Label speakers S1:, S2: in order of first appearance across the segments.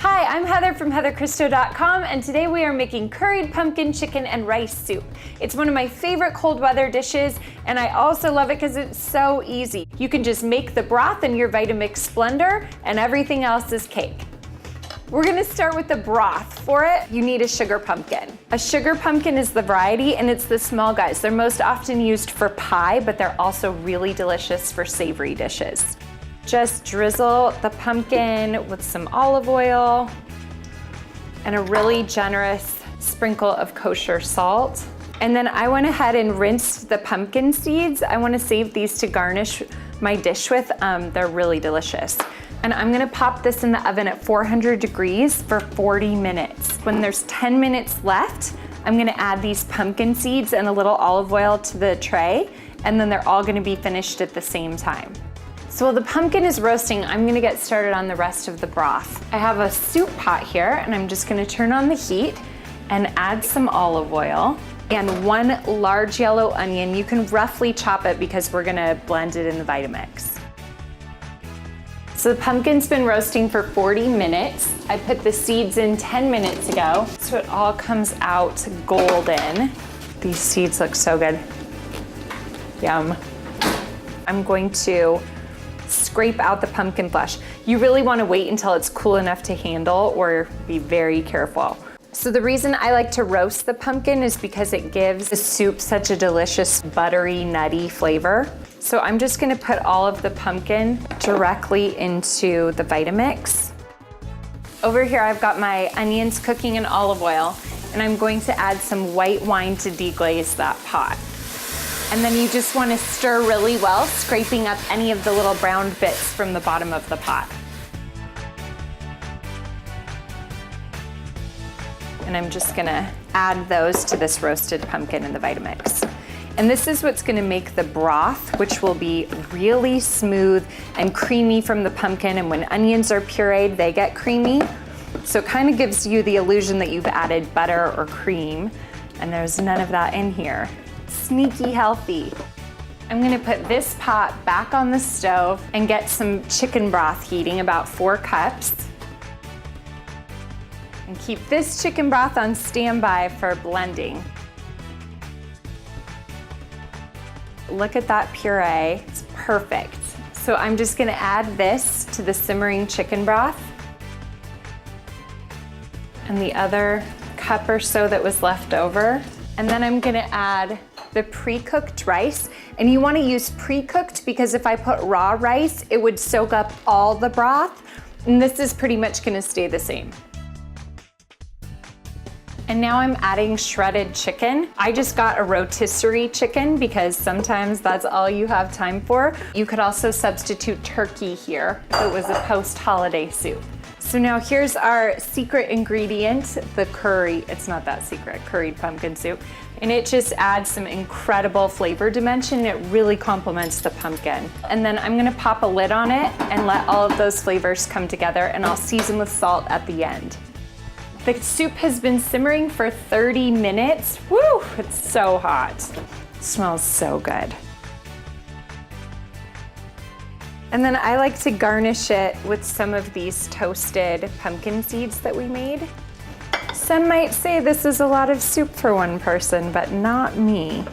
S1: Hi, I'm Heather from heatherchristo.com, and today we are making curried pumpkin chicken and rice soup. It's one of my favorite cold weather dishes, and I also love it because it's so easy. You can just make the broth in your Vitamix blender, and everything else is cake. We're gonna start with the broth. For it, you need a sugar pumpkin. A sugar pumpkin is the variety, and it's the small guys. They're most often used for pie, but they're also really delicious for savory dishes. Just drizzle the pumpkin with some olive oil and a really generous sprinkle of kosher salt. And then I went ahead and rinsed the pumpkin seeds. I want to save these to garnish my dish with. They're really delicious. And I'm gonna pop this in the oven at 400 degrees for 40 minutes. When there's 10 minutes left, I'm gonna add these pumpkin seeds and a little olive oil to the tray, and then they're all gonna be finished at the same time. So while the pumpkin is roasting, I'm gonna get started on the rest of the broth. I have a soup pot here, and I'm just gonna turn on the heat and add some olive oil and 1 large yellow onion. You can roughly chop it because we're gonna blend it in the Vitamix. So the pumpkin's been roasting for 40 minutes. I put the seeds in 10 minutes ago, so it all comes out golden. These seeds look so good. Yum. I'm going to scrape out the pumpkin flesh. You really want to wait until it's cool enough to handle, or be very careful. So the reason I like to roast the pumpkin is because it gives the soup such a delicious buttery, nutty flavor. So I'm just gonna put all of the pumpkin directly into the Vitamix. Over here I've got my onions cooking in olive oil, and I'm going to add some white wine to deglaze that pot. And then you just want to stir really well, scraping up any of the little brown bits from the bottom of the pot. And I'm just gonna add those to this roasted pumpkin in the Vitamix. And this is what's gonna make the broth, which will be really smooth and creamy from the pumpkin. And when onions are pureed, they get creamy. So it kind of gives you the illusion that you've added butter or cream, and there's none of that in here. Sneaky healthy. I'm gonna put this pot back on the stove and get some chicken broth heating, about 4 cups. And keep this chicken broth on standby for blending. Look at that puree, it's perfect. So I'm just gonna add this to the simmering chicken broth, and the other cup or so that was left over. And then I'm gonna add the pre-cooked rice. And you wanna use pre-cooked because if I put raw rice, it would soak up all the broth. And this is pretty much gonna stay the same. And now I'm adding shredded chicken. I just got a rotisserie chicken because sometimes that's all you have time for. You could also substitute turkey here if it was a post-holiday soup. So now here's our secret ingredient, the curry. It's not that secret, curried pumpkin soup. And it just adds some incredible flavor dimension. It really complements the pumpkin. And then I'm gonna pop a lid on it and let all of those flavors come together, and I'll season with salt at the end. The soup has been simmering for 30 minutes. Woo, it's so hot. It smells so good. And then I like to garnish it with some of these toasted pumpkin seeds that we made. Some might say this is a lot of soup for one person, but not me.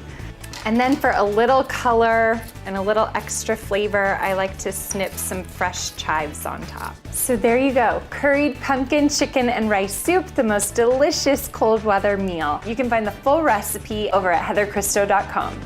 S1: And then for a little color and a little extra flavor, I like to snip some fresh chives on top. So there you go, curried pumpkin chicken and rice soup, the most delicious cold weather meal. You can find the full recipe over at heatherchristo.com.